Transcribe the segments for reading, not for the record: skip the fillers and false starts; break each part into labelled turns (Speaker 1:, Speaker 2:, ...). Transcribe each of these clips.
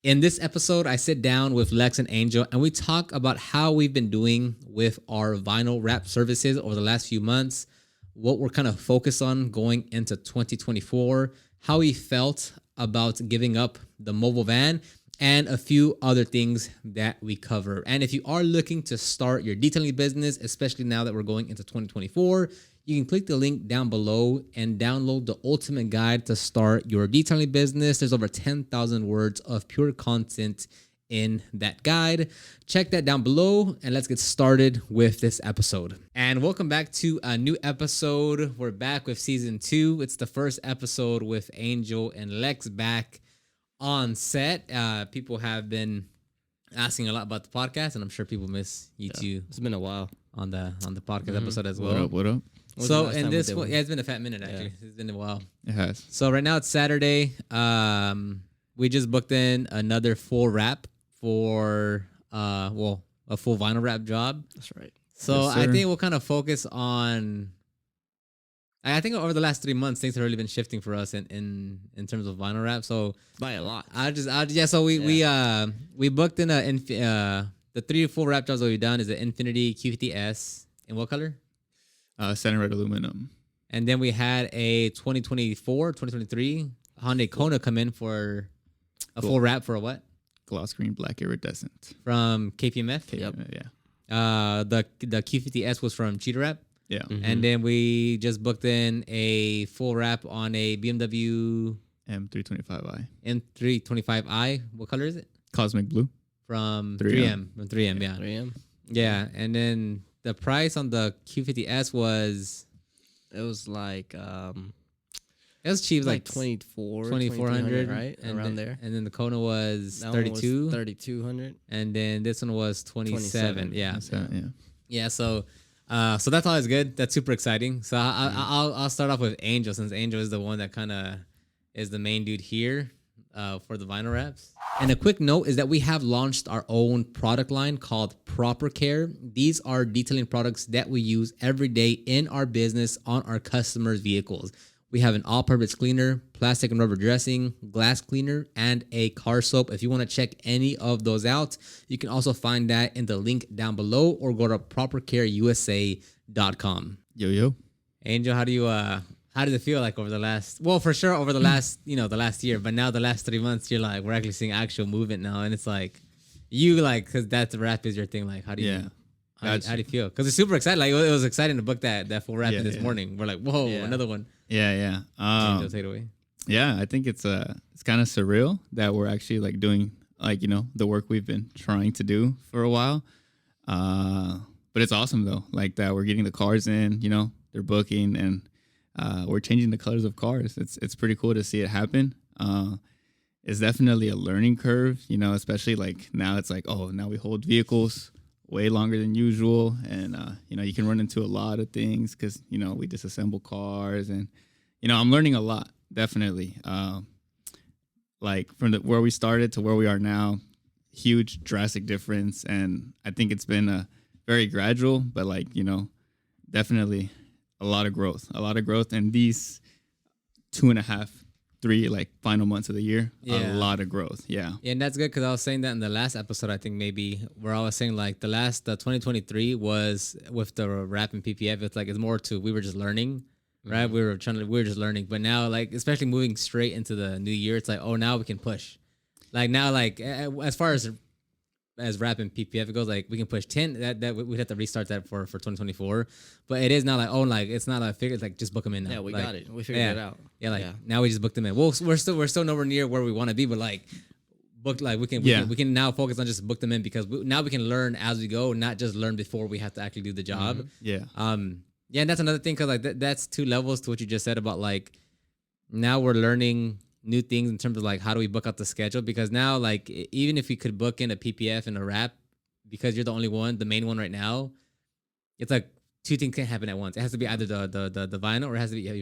Speaker 1: In this episode, I sit down with Lex and Angel and we talk about how we've been doing with our vinyl wrap services over the last few months, what we're kind of focused on going into 2024, how we felt about giving up the mobile van, and a few other things that we cover. And if you are looking to start your detailing business, especially now that we're going into 2024, you can click the link down below and download the ultimate guide to start your detailing business. There's over 10,000 words of pure content in that guide. Check that down below and let's get started with this episode. And welcome back to a new episode. We're back with season 2. It's the first episode with Angel and Lex back on set. People have been asking a lot about the podcast, and I'm sure people miss you two.
Speaker 2: It's been a while
Speaker 1: on the podcast episode as well.
Speaker 3: What up?
Speaker 1: So in this one, it's been a fat minute actually. Yeah. It's been a while.
Speaker 3: It has.
Speaker 1: So right now it's Saturday. We just booked in another full wrap for a full vinyl wrap job.
Speaker 2: That's right.
Speaker 1: So
Speaker 3: Yes,
Speaker 1: I
Speaker 3: sir.
Speaker 1: think we'll kind of focus on. I think over the last 3 months things have really been shifting for us in terms of vinyl wrap. So
Speaker 2: By a lot.
Speaker 1: So we booked in the 3 full wrap jobs that we've done is the Infinity Q50S. In what color?
Speaker 3: Center red aluminum.
Speaker 1: And then we had a 2023 Hyundai Kona come in for a full wrap for a what?
Speaker 3: Gloss green black iridescent.
Speaker 1: From KPMF.
Speaker 2: Yep.
Speaker 3: Yeah.
Speaker 1: The Q50S was from Cheetah Wrap.
Speaker 3: Yeah.
Speaker 2: Mm-hmm.
Speaker 1: And then we just booked in a full wrap on a BMW
Speaker 3: M325i.
Speaker 1: M325i. What color is it?
Speaker 3: Cosmic blue.
Speaker 1: From
Speaker 3: 3M.
Speaker 1: 3M. From 3M, yeah.
Speaker 2: 3M.
Speaker 1: Yeah. And then the price on the Q50S was...
Speaker 2: It was like
Speaker 1: It was cheap, like
Speaker 2: 2,400, right?
Speaker 1: and
Speaker 2: Around
Speaker 1: then,
Speaker 2: there.
Speaker 1: And then the Kona was
Speaker 2: That one was
Speaker 1: 32.
Speaker 2: 3,200.
Speaker 1: And then this one was 27. Yeah.
Speaker 3: So, yeah.
Speaker 1: Yeah. So that's always good. That's super exciting. So I'll start off with Angel, since Angel is the one that kind of is the main dude here for the vinyl wraps. And a quick note is that we have launched our own product line called Proper Care. These are detailing products that we use every day in our business on our customers' vehicles. We have an all-purpose cleaner, plastic and rubber dressing, glass cleaner, and a car soap. If you want to check any of those out, you can also find that in the link down below or go to propercareusa.com.
Speaker 3: Yo.
Speaker 1: Angel, how does it feel like over the last, for sure over the last, the last year, but now the last 3 months, you're like, we're actually seeing actual movement now. And it's like, because that's wrap is your thing. Like, how do you feel? Because it's super exciting. Like, it was exciting to book that full wrap this morning. We're like, whoa, another one.
Speaker 3: Yeah.
Speaker 1: Angel, take it away.
Speaker 3: Yeah, I think it's kind of surreal that we're actually like doing the work we've been trying to do for a while. But it's awesome though, like that we're getting the cars in, they're booking and we're changing the colors of cars. It's pretty cool to see it happen. It's definitely a learning curve, especially like now it's like, oh, now we hold vehicles way longer than usual. And, you can run into a lot of things because, we disassemble cars and, I'm learning a lot, definitely. Like from where we started to where we are now, huge, drastic difference. And I think it's been a very gradual, but like, definitely a lot of growth in these 2.5, 3 like final months of the year. A lot of growth. Yeah.
Speaker 1: And that's good because I was saying that in the last episode, I think maybe where I was saying like the 2023 was with the wrap and PPF. It's like, it's more to, we were just learning, right? We were just learning, but now like, especially moving straight into the new year, it's like, oh, now we can push. Like now, like as far as wrap and PPF it goes, like we can push Tint. That we'd have to restart that for 2024. But it is not like, oh, like it's not a figure. It's like just book them in now.
Speaker 2: Yeah, we
Speaker 1: like,
Speaker 2: got it. We figured it out.
Speaker 1: Yeah, now we just booked them in. Well, we're still nowhere near where we want to be, but like booked, like we can now focus on just book them in because now we can learn as we go, not just learn before we have to actually do the job.
Speaker 3: Yeah.
Speaker 1: Yeah, and that's another thing because like that's 2 levels to what you just said about like now we're learning new things in terms of like how do we book out the schedule, because now like even if we could book in a PPF and a wrap, because you're the only one, the main one right now, it's like 2 things can't happen at once. It has to be either the vinyl or it has to be it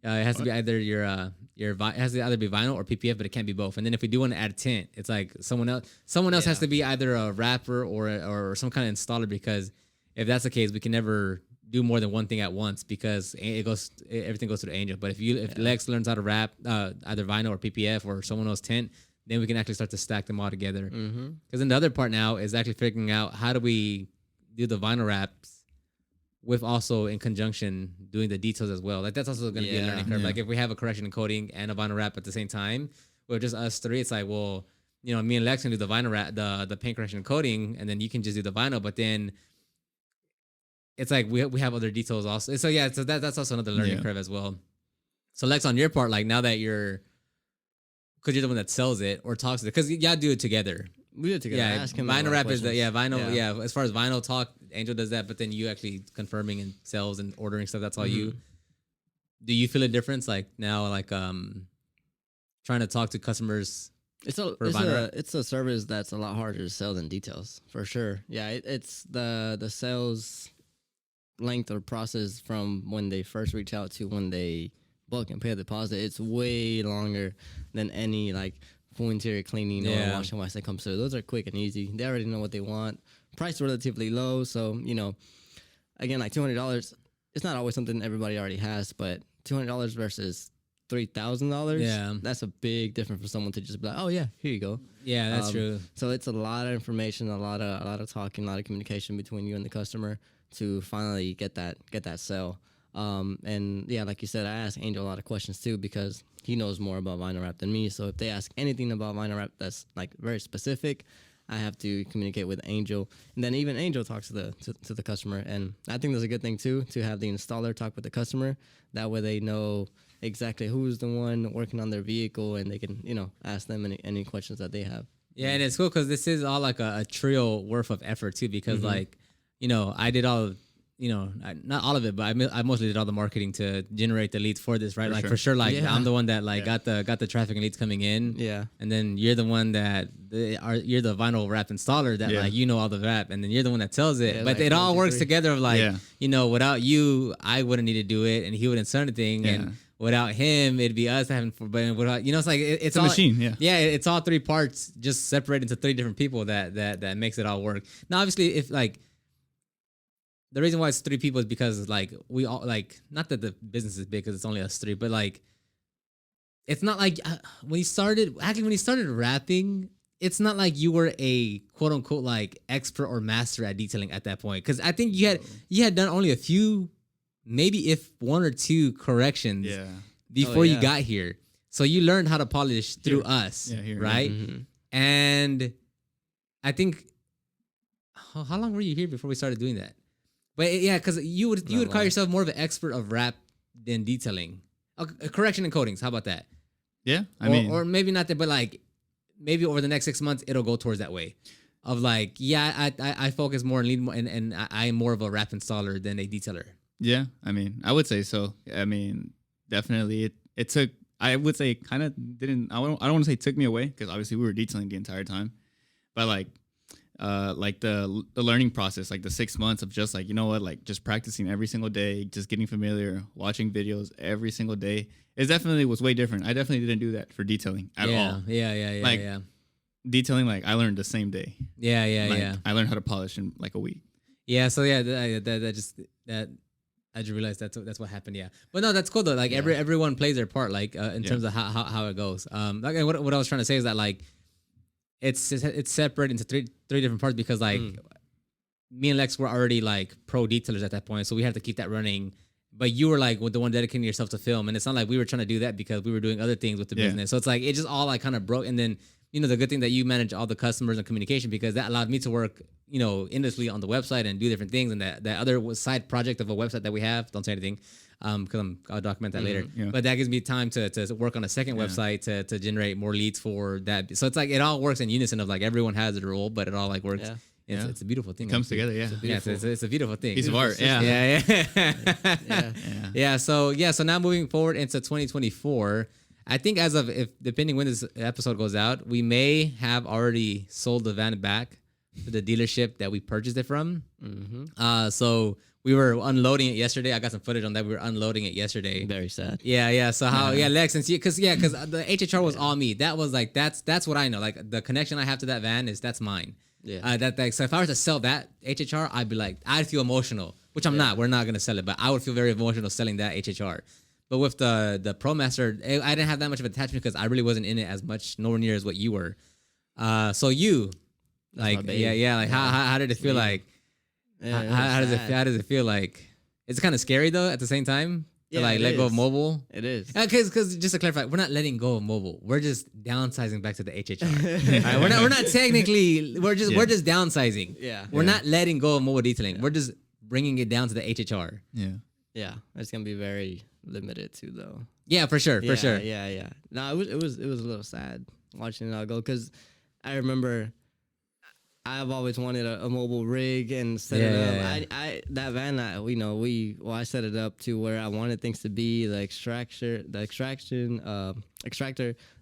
Speaker 1: has to be either it has to either be vinyl or PPF, but it can't be both. And then if we do want to add Tint, it's like someone else has to be either a wrapper or some kind of installer, because if that's the case, we can never do more than one thing at once because everything goes to the Angel. But if Lex learns how to wrap either vinyl or PPF or someone else Tint, then we can actually start to stack them all together.
Speaker 2: Mm-hmm.
Speaker 1: Because then the other part now is actually figuring out how do we do the vinyl wraps with also in conjunction doing the details as well. Like that's also going to be a learning curve.
Speaker 3: Yeah.
Speaker 1: Like if we have a correction and coating and a vinyl wrap at the same time, with just us three, it's like, well, you know, me and Lex can do the vinyl wrap, the paint correction and coating, and then you can just do the vinyl. But then it's like we have other details also. So yeah, so that's also another learning curve as well. So Lex, on your part, like now that because you're the one that sells it or talks to it, because y'all do it together.
Speaker 2: We do it together.
Speaker 1: Yeah,
Speaker 2: Ask him
Speaker 1: vinyl
Speaker 2: about
Speaker 1: wrap is
Speaker 2: questions.
Speaker 1: vinyl. Yeah, as far as vinyl talk, Angel does that, but then you actually confirming and sales and ordering stuff. That's all you. Do you feel a difference like now, like trying to talk to customers?
Speaker 2: It's a service that's a lot harder to sell than details for sure. Yeah, it's the sales length or process from when they first reach out to when they book and pay a deposit. It's way longer than any like full interior cleaning or wash and wax that comes through. Those are quick and easy. They already know what they want. Price relatively low, so you know, again, like $200. It's not always something everybody already has, but $200 versus $3,000.
Speaker 1: Yeah,
Speaker 2: that's a big difference for someone to just be like, oh yeah, here you go.
Speaker 1: Yeah, that's true.
Speaker 2: So it's a lot of information, a lot of talking, a lot of communication between you and the customer to finally get that sale. And yeah, like you said, I asked Angel a lot of questions too because he knows more about vinyl wrap than me. So if they ask anything about vinyl wrap that's like very specific, I have to communicate with Angel, and then even Angel talks to the customer. And I think that's a good thing too, to have the installer talk with the customer. That way they know exactly who's the one working on their vehicle, and they can, you know, ask them any questions that they have.
Speaker 1: Yeah, and it's cool because this is all like a trio worth of effort too. Because like, you know, I did all, you know, not all of it, but I mostly did all the marketing to generate the leads for this, right? For sure, like I'm the one that like got the traffic and leads coming in.
Speaker 2: Yeah.
Speaker 1: And then you're the one that you're the vinyl wrap installer that like, you know, all the wrap, and then you're the one that sells it. But like it all works together of like, you know, without you, I wouldn't need to do it, and he wouldn't sell anything. And without him, it'd be us having, but without, you know, it's like it's
Speaker 3: a
Speaker 1: all,
Speaker 3: machine. Yeah,
Speaker 1: it's all three parts just separated into three different people that makes it all work. Now, obviously, if like the reason why it's three people is because like we all like, not that the business is big because it's only us three, but like it's not like when you started rapping, it's not like you were a quote unquote like expert or master at detailing at that point, because I think you had done only a few, maybe if one or two corrections before you got here. So you learned how to polish through us, right? Mm-hmm. And I think how long were you here before we started doing that? But yeah, because you would call yourself more of an expert of rap than detailing. Correction and coatings, how about that?
Speaker 3: Yeah, I mean,
Speaker 1: or maybe not that, but like maybe over the next 6 months it'll go towards that way. Of like, I focus more and lead more, and I am more of a rap installer than a detailer.
Speaker 3: Yeah, I mean, I would say so. I mean, definitely it took. I would say kind of didn't. I don't want to say it took me away, because obviously we were detailing the entire time, but like the learning process, like the 6 months of just like, you know what, like just practicing every single day, just getting familiar, watching videos every single day, it definitely was way different. I definitely didn't do that for detailing at all.
Speaker 1: Yeah.
Speaker 3: Like detailing, like I learned the same day.
Speaker 1: Yeah.
Speaker 3: I learned how to polish in like a week.
Speaker 1: Yeah. So yeah, I just realized that's what happened. Yeah, but no, that's cool though. Like everyone plays their part, like in terms of how it goes. Like what I was trying to say is that like it's separate into three different parts, because like me and Lex were already like pro detailers at that point, so we had to keep that running. But you were like with the one dedicating yourself to film, and it's not like we were trying to do that because we were doing other things with the business. So it's like it just all like kind of broke. And then, you know, the good thing that you manage all the customers and communication, because that allowed me to work, you know, endlessly on the website and do different things. And that other side project of a website that we have, don't say anything, because I'll document that later. Yeah. But that gives me time to work on a second website to generate more leads for that. So it's like it all works in unison of like everyone has their role, but it all like works. Yeah. It's a beautiful thing.
Speaker 3: It comes together,
Speaker 1: It's a beautiful thing.
Speaker 3: Piece of art,
Speaker 1: Yeah. So now moving forward into 2024, I think as of, if depending when this episode goes out, we may have already sold the van back to the dealership that we purchased it from. Mm-hmm. So we were unloading it yesterday. I got some footage on that. We were unloading it yesterday.
Speaker 2: Very sad.
Speaker 1: Yeah. So Lex, and because the HHR was all me. That was like that's what I know. Like the connection I have to that van that's mine. Yeah. So if I were to sell that HHR, I'd feel emotional, which I'm not. We're not gonna sell it, but I would feel very emotional selling that HHR. But with the ProMaster, I didn't have that much of attachment because I really wasn't in it as much, nowhere near as what you were. So you, like, like how did it feel like? How does it feel like? It's kind of scary though at the same time to like let go of mobile.
Speaker 2: It is.
Speaker 1: Because just to clarify, we're not letting go of mobile. We're just downsizing back to the HHR. All right? We're not technically. We're just downsizing.
Speaker 2: Yeah.
Speaker 1: We're not letting go of mobile detailing. We're just bringing it down to the HHR.
Speaker 3: Yeah.
Speaker 2: Yeah. It's gonna be very limited too, though.
Speaker 1: Yeah, for sure.
Speaker 2: Yeah. No, it was a little sad watching it all go because I remember. I've always wanted a mobile rig and set it up. I that van, I set it up to where I wanted things to be, the extractor,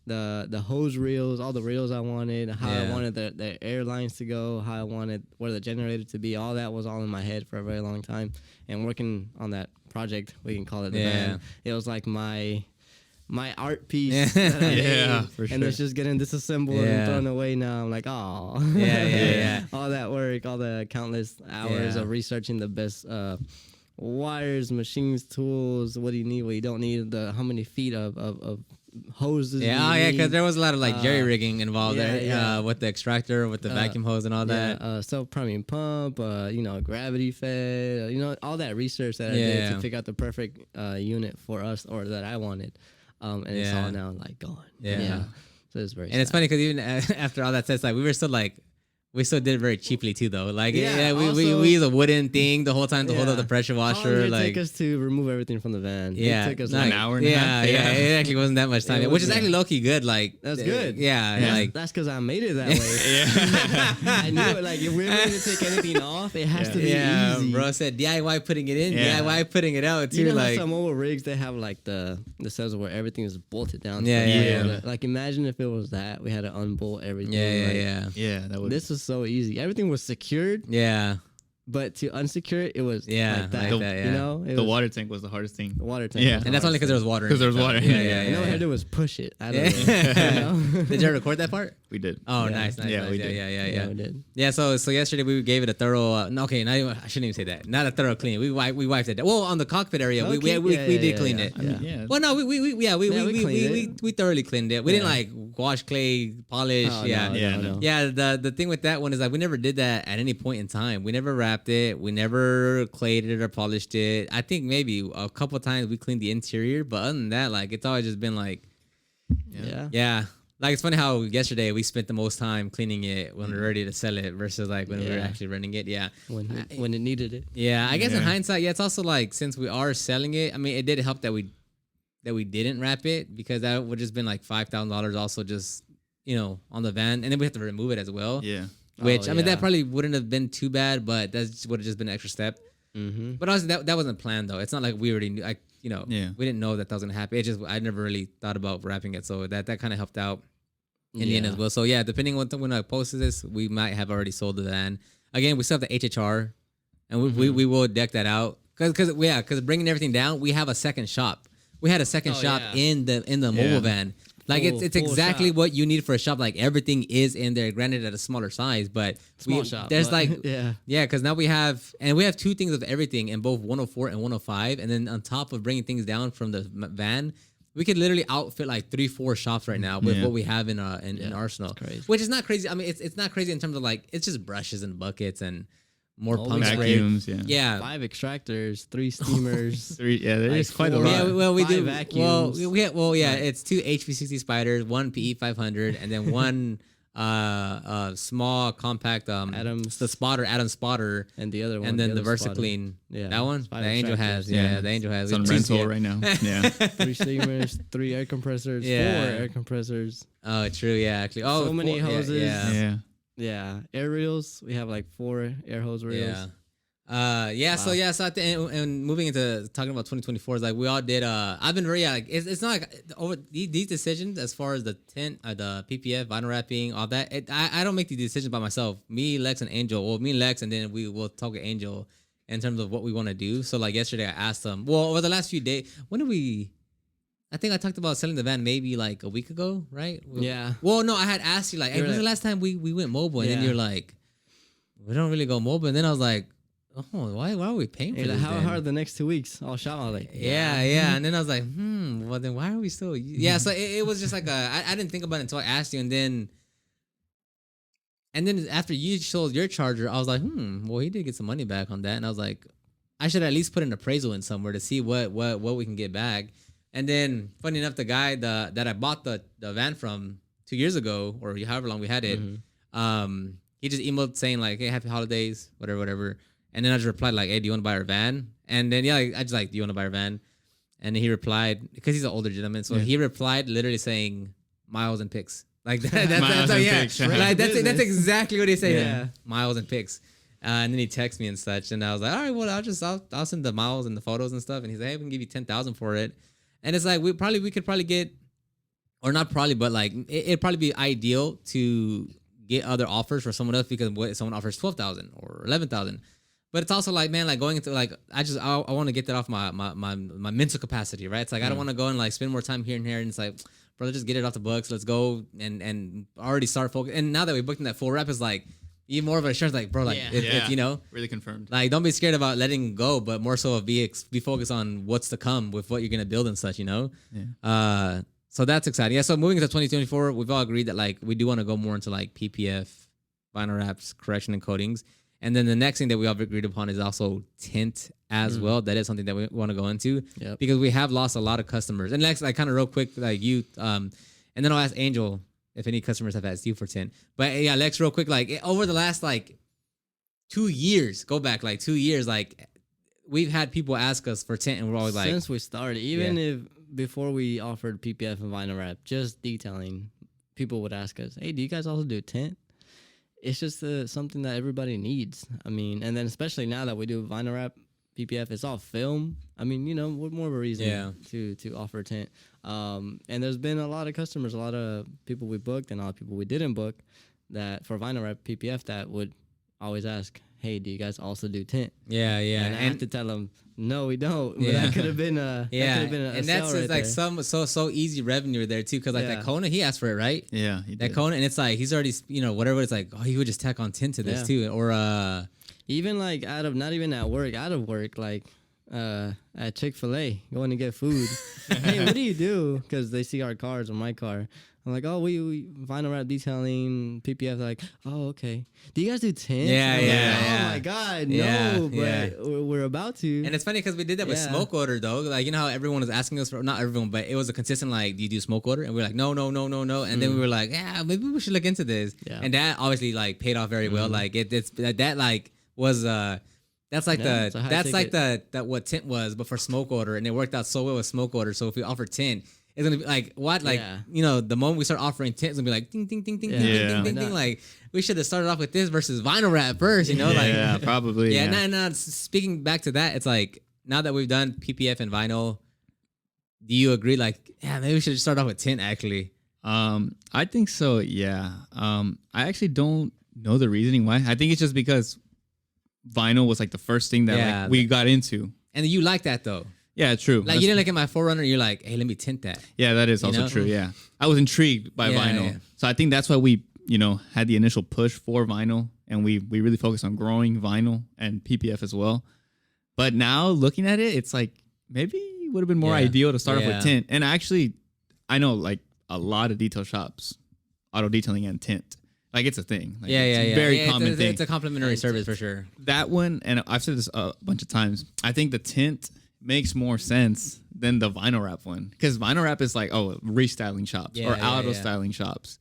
Speaker 2: the hose reels, all the reels I wanted, how I wanted the air lines to go, how I wanted where the generator to be. All that was all in my head for a very long time. And working on that project, we can call it the van. It was like my art piece that I made,
Speaker 3: for sure.
Speaker 2: and it's just getting disassembled and thrown away now. I'm like, oh, all that work, all the countless hours of researching the best wires, machines, tools. What do you need? What you don't need? How many feet of hoses?
Speaker 1: Because there was a lot of like jerry rigging involved there. With the extractor, with the vacuum hose, and all that.
Speaker 2: Self-priming pump. Gravity fed. All that research that I did to figure out the perfect unit for us, or that I wanted. And it's all now like gone. Yeah. So it's very. And
Speaker 1: it's funny because even after all that said, like we still did it very cheaply too, though. Like, we use a wooden thing the whole time to hold up the pressure washer.
Speaker 2: How long did it take us to remove everything from the van?
Speaker 1: Yeah,
Speaker 2: it took us
Speaker 3: an hour and a half.
Speaker 1: Yeah, it actually wasn't that much time, which is actually low key good. Like,
Speaker 2: that's good.
Speaker 1: Yeah, like
Speaker 2: that's because I made it that way. I knew it. Like, if we're going to take anything off, it has to be easy.
Speaker 1: Bro said DIY putting it in, DIY putting it out too. Like
Speaker 2: some old rigs, they have like the cells where everything is bolted down.
Speaker 1: Yeah.
Speaker 2: Like, imagine if it was that we had to unbolt everything.
Speaker 3: Yeah. That would.
Speaker 2: This was so easy. Everything was secured.
Speaker 1: Yeah.
Speaker 2: But to unsecure it was like that.
Speaker 3: The water tank was the hardest thing.
Speaker 2: The water tank.
Speaker 3: Yeah.
Speaker 1: And that's only because there was water.
Speaker 3: Because there was water.
Speaker 2: Yeah. All I had to do was push it. I don't know.
Speaker 1: Did you record that part?
Speaker 3: We did.
Speaker 1: Oh, nice.
Speaker 3: Yeah, we
Speaker 1: did.
Speaker 2: Yeah, we did.
Speaker 1: Yeah, so yesterday we gave it a thorough. I shouldn't even say that. Not a thorough clean. We wiped it. Well, on the cockpit area, we did clean it.
Speaker 3: I mean, yeah.
Speaker 1: Well, no, we thoroughly cleaned it. We didn't like wash, clay, polish.
Speaker 2: Oh,
Speaker 3: No.
Speaker 1: Yeah. The thing with that one is like we never did that at any point in time. We never wrapped it. We never clayed it or polished it. I think maybe a couple times we cleaned the interior, but other than that, like it's always just been like, yeah. Like it's funny how yesterday we spent the most time cleaning it when we were ready to sell it versus like when we were actually running it. Yeah,
Speaker 2: when it needed it.
Speaker 1: Yeah, I guess in hindsight, it's also like since we are selling it, I mean, it did help that we didn't wrap it because that would just been like $5,000 also just on the van, and then we have to remove it as well.
Speaker 3: Yeah,
Speaker 1: which I mean that probably wouldn't have been too bad, but that would have just been an extra step.
Speaker 2: Mm-hmm.
Speaker 1: But also that wasn't planned though. It's not like we already knew. We didn't know that was gonna happen. It just I never really thought about wrapping it, so that kind of helped out in the end as well. So yeah, depending on when I posted this, we might have already sold the van. Again, we still have the HHR, and we will deck that out because bringing everything down, we have a second shop. We had a second shop in the mobile van. Like it's exactly what you need for a shop. Like everything is in there. Granted, at a smaller size, but
Speaker 2: shop.
Speaker 1: There's
Speaker 2: yeah.
Speaker 1: Because now we have two things of everything in both 104 and 105, and then on top of bringing things down from the van, we could literally outfit like 3-4 shops right now with what we have in Arsenal, which is not crazy. I mean, it's not crazy in terms of like it's just brushes and buckets and more pump
Speaker 3: vacuums.
Speaker 1: spray.
Speaker 2: 5 extractors, 3 steamers.
Speaker 3: 3. Yeah, there is quite a lot.
Speaker 1: Yeah, well, we
Speaker 2: 5
Speaker 1: do.
Speaker 2: vacuums.
Speaker 1: It's 2 HP60 spiders, 1 PE 500, and then 1 small compact
Speaker 2: Adams,
Speaker 1: the spotter, Adam spotter,
Speaker 2: and the other one,
Speaker 1: and then the VersaClean.
Speaker 2: Yeah,
Speaker 1: that one. The Angel has. Yeah, the Angel has.
Speaker 3: It's on rental right now. Yeah,
Speaker 2: 3 steamers, 3 air compressors, 4 air compressors.
Speaker 1: Oh, true. Yeah, actually. Oh,
Speaker 2: so many hoses.
Speaker 3: Yeah.
Speaker 2: Air reels. We have like 4 air hose reels.
Speaker 1: Yeah. So I think, and moving into talking about 2024 is like we all did. I've been very like it's not like over these decisions as far as the tint, the PPF, vinyl wrapping, all that. I don't make these decisions by myself. Me, Lex, and Angel. Well, me and Lex, and then we will talk with Angel in terms of what we want to do. So like yesterday, I asked them. Well, over the last few days, when did we? I think I talked about selling the van maybe like a week ago, right?
Speaker 2: Yeah.
Speaker 1: Well, no, I had asked you like, hey, when's the last time we went mobile? And then you're like, we don't really go mobile. And then I was like, oh, why are we paying for
Speaker 2: Hey,
Speaker 1: this?
Speaker 2: how
Speaker 1: then?
Speaker 2: are the next 2 weeks? I'll shout out like,
Speaker 1: Yeah, yeah. And then I was like, well, then why are we still? Yeah, so it was just like I didn't think about it until I asked you, and then after you showed your charger, I was like, well, he did get some money back on that, and I was like, I should at least put an appraisal in somewhere to see what we can get back. And then, funny enough, the guy that I bought the van from 2 years ago, or however long we had it, he just emailed saying like, hey, happy holidays, whatever. And then I just replied like, hey, do you want to buy our van? And then I just like, do you want to buy our van? And then he replied, because he's an older gentleman, so he replied literally saying miles and pics. Like that's exactly what he said. Yeah. Miles and pics. And then he texted me and such, and I was like, all right, well, I'll send the miles and the photos and stuff. And he's like, hey, we can give you 10,000 for it. And it's like we could probably get, or not probably, but like it'd probably be ideal to get other offers for someone else, because what if someone offers 12,000 or 11,000. But it's also like, man, like going into like I want to get that off my mental capacity, right? It's like I don't want to go and like spend more time here and here, and it's like, brother, just get it off the books. Let's go and already start focus. And now that we booked in that full rep, is like even more of an assurance, like, bro, like if, you know,
Speaker 3: really confirmed.
Speaker 1: Like, don't be scared about letting go, but more so of be focused on what's to come with what you're gonna build and such, you know. Yeah. So that's exciting. Yeah. So moving into 2024, we've all agreed that like we do want to go more into like PPF, vinyl wraps, correction, and coatings. And then the next thing that we all agreed upon is also tint as well. That is something that we want to go into because we have lost a lot of customers. And Lex, like kind of real quick, like you, and then I'll ask Angel if any customers have asked you for tint. But yeah, Lex, real quick, like over the last like 2 years, go back like 2 years, like we've had people ask us for tint, and we're always like,
Speaker 2: since we started, even if before we offered PPF and vinyl wrap, just detailing, people would ask us, hey, do you guys also do tint? It's just something that everybody needs. I mean, and then especially now that we do vinyl wrap, PPF, it's all film. I mean, you know, what more of a reason to offer tint? And there's been a lot of customers, a lot of people we booked and a lot of people we didn't book that for vinyl wrap PPF that would always ask, hey, do you guys also do tint?
Speaker 1: Yeah.
Speaker 2: And I have to tell them, no, we don't. But that could have been a
Speaker 1: and that's
Speaker 2: right
Speaker 1: like
Speaker 2: there.
Speaker 1: so easy revenue there too, because like that Kona, he asked for it, right?
Speaker 3: Yeah, he
Speaker 1: that
Speaker 3: did.
Speaker 1: Kona, and it's like he's already, you know, whatever. It's like, oh, he would just tack on tint to this too, or
Speaker 2: even like not even at work, out of work, like at Chick-fil-A, going to get food. Hey, what do you do? Because they see our cars or my car. I'm like, oh, we vinyl wrap detailing, PPF. They're like, oh, okay. Do you guys do tint? Oh my God, no, but we're about to.
Speaker 1: And it's funny because we did that with smoke odor though. Like, you know how everyone was asking us for, not everyone, but it was a consistent like, do you do smoke odor? And we were like, no. And then we were like, yeah, maybe we should look into this. Yeah. And that obviously like paid off very well. Like it's that like was that's like that what tint was, but for smoke odor, and it worked out so well with smoke odor. So if we offer tint, it's gonna be like what, like you know, the moment we start offering tint, it's gonna be like ding ding ding ding ding ding ding. Like we should have started off with this versus vinyl wrap first, you know? Like
Speaker 3: probably.
Speaker 1: Now speaking back to that, it's like now that we've done PPF and vinyl, do you agree? Like, yeah, maybe we should start off with tint actually.
Speaker 3: I think so. Yeah. I actually don't know the reasoning why. I think it's just because vinyl was like the first thing that like, we got into.
Speaker 1: And you like that though.
Speaker 3: Yeah, true.
Speaker 1: Like, you didn't look at my 4Runner, you're like, hey, let me tint that.
Speaker 3: Yeah, that is also true. Yeah. I was intrigued by vinyl. Yeah. So I think that's why we, you know, had the initial push for vinyl, and we really focused on growing vinyl and PPF as well. But now looking at it, it's like maybe it would have been more ideal to start off with tint. And actually, I know like a lot of detail shops, auto detailing and tint. Like, it's a thing. Like, it's a very common thing.
Speaker 1: It's a complimentary service for sure.
Speaker 3: That one, and I've said this a bunch of times, I think the tint makes more sense than the vinyl wrap one, because vinyl wrap is like, oh, restyling shops or auto styling shops,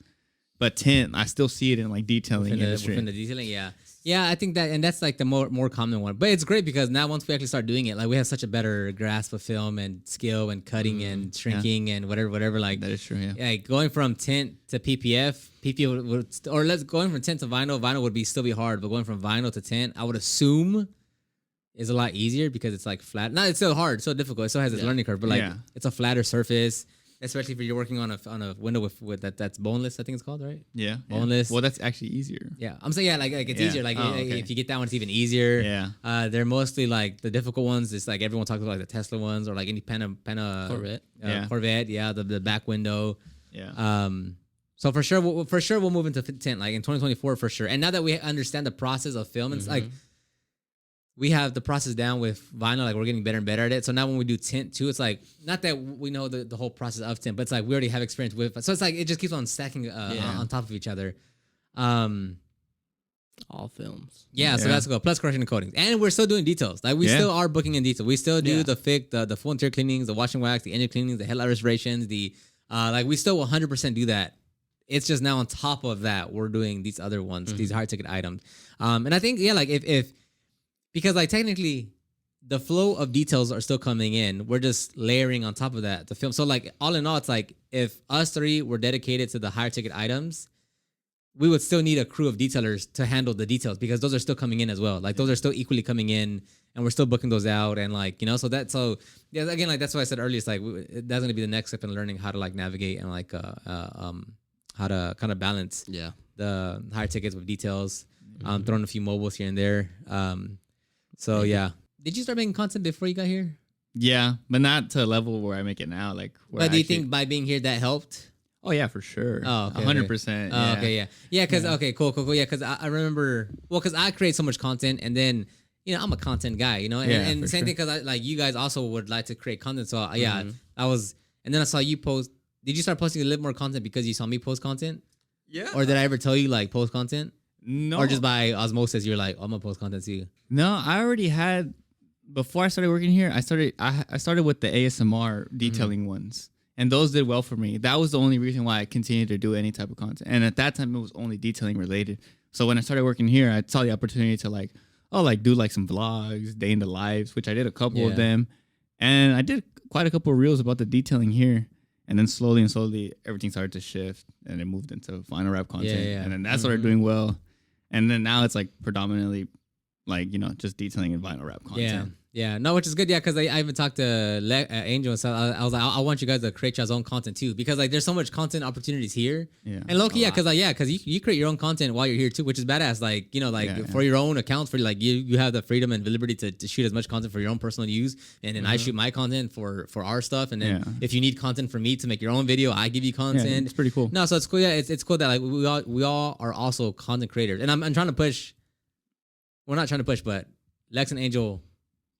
Speaker 3: but tint, I still see it in like detailing industry.
Speaker 1: Within the detailing, yeah, I think that, and that's like the more common one. But it's great because now once we actually start doing it, like we have such a better grasp of film and skill and cutting and shrinking and whatever. Like
Speaker 3: that is true. Yeah,
Speaker 1: like going from tint to PPF would, or going from tint to vinyl would still be hard, but going from vinyl to tint, I would assume, is a lot easier because it's like flat. No, it's still hard, so difficult. It still has its learning curve, but like it's a flatter surface, especially if you're working on a window with that's boneless. I think it's called, right?
Speaker 3: Yeah,
Speaker 1: boneless.
Speaker 3: Well, that's actually easier.
Speaker 1: Yeah, I'm saying like it's easier. Like if you get that one, it's even easier.
Speaker 3: Yeah.
Speaker 1: They're mostly like the difficult ones. It's like everyone talks about like the Tesla ones or like any Pena Corvette. Yeah, the back window.
Speaker 3: Yeah.
Speaker 1: So for sure we'll move into tint like in 2024 for sure. And now that we understand the process of film, it's like, we have the process down with vinyl. Like we're getting better and better at it. So now when we do tint too, it's like not that we know the whole process of tint, but it's like we already have experience with it. So it's like it just keeps on stacking on top of each other.
Speaker 2: All films.
Speaker 1: Yeah, so that's cool. Plus correction and coatings. And we're still doing details. Like we still are booking in detail. We still do the fix, the full interior cleanings, the wash and wax, the engine cleanings, the headlight restorations, the like we still 100% do that. It's just now on top of that, we're doing these other ones, these high ticket items. And I think, like if because like technically the flow of details are still coming in. We're just layering on top of that the film. So like all in all, it's like if us three were dedicated to the higher ticket items, we would still need a crew of detailers to handle the details because those are still coming in as well. Like those are still equally coming in, and we're still booking those out. And like, so yeah, again, like that's why I said earlier, it's like that's going to be the next step in learning how to like navigate and like how to kind of balance the higher tickets with details, throwing a few mobiles here and there. So yeah, did you start making content before you got here?
Speaker 3: Yeah, but not to a level where I make it now. Like,
Speaker 1: but do you think by being here that helped?
Speaker 3: Oh yeah, for sure.
Speaker 1: Oh, okay,
Speaker 3: 100%.
Speaker 1: Oh, okay, yeah. Because cool. Yeah, because I remember. Well, because I create so much content, and then I'm a content guy, and same thing because like you guys also would like to create content. So I was, and then I saw you post. Did you start posting a little more content because you saw me post content?
Speaker 3: Yeah.
Speaker 1: Or did I ever tell you like post content?
Speaker 3: No.
Speaker 1: Or just by osmosis, you're like, I'm gonna post content too.
Speaker 3: No, I already had. Before I started working here, I started with the ASMR detailing ones. And those did well for me. That was the only reason why I continued to do any type of content. And at that time, it was only detailing related. So when I started working here, I saw the opportunity to do like some vlogs, day in the lives, which I did a couple of them. And I did quite a couple of reels about the detailing here. And then slowly, everything started to shift and it moved into vinyl wrap content. And then that started doing well. And then now it's like predominantly like, just detailing and vinyl wrap content.
Speaker 1: Yeah, no, which is good. Yeah, because I even talked to Angel and stuff. I was like, I want you guys to create your own content too, because like there's so much content opportunities here. Yeah, and Loki, because you create your own content while you're here too, which is badass. Like for your own accounts, for like you have the freedom and liberty to shoot as much content for your own personal use, and then I shoot my content for our stuff, and then if you need content from me to make your own video, I give you content.
Speaker 3: Yeah, it's pretty cool.
Speaker 1: No, so it's cool. Yeah, it's cool that like we all are also content creators, and I'm trying to push. We're not trying to push, but Lex and Angel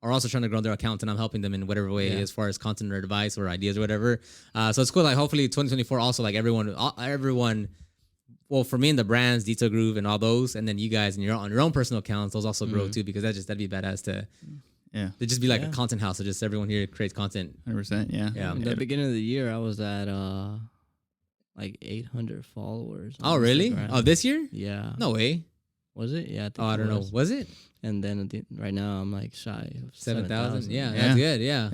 Speaker 1: are also trying to grow their accounts, and I'm helping them in whatever way as far as content or advice or ideas or whatever. So it's cool. Like hopefully 2024 also like everyone. Well, for me and the brands, Detail Groove and all those, and then you guys and on your own personal accounts, those also grow too, because that'd be badass to just be like a content house. So just everyone here creates content.
Speaker 3: 100%. Yeah.
Speaker 2: In the beginning of the year, I was at like 800 followers.
Speaker 1: Oh really? Instagram. Oh, this year?
Speaker 2: Yeah.
Speaker 1: No way.
Speaker 2: Was it? Yeah.
Speaker 1: I don't know. Was it?
Speaker 2: And then right now I'm like shy of
Speaker 1: 7,000. Yeah, that's good. Yeah.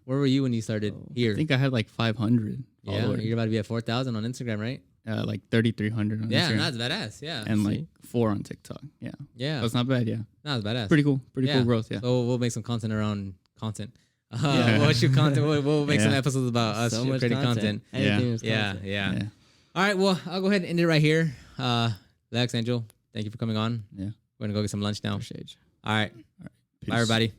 Speaker 1: Where were you when you started here?
Speaker 3: I think I had like 500 followers.
Speaker 1: You're about to be at 4,000 on Instagram, right?
Speaker 3: Like 3,300 on Instagram.
Speaker 1: Yeah, that's badass. Yeah.
Speaker 3: And like 4 on TikTok. Yeah.
Speaker 1: Yeah.
Speaker 3: That's not bad. Yeah.
Speaker 1: That's badass.
Speaker 3: Pretty cool. Pretty cool growth. Yeah.
Speaker 1: So we'll make some content around content. We'll shoot content. We'll make some episodes about us creating content. Yeah. All right. Well, I'll go ahead and end it right here. Lex, Angel, thank you for coming on.
Speaker 3: Yeah.
Speaker 1: We're going to go get some lunch now.
Speaker 2: Appreciate you.
Speaker 1: All right. Bye, everybody.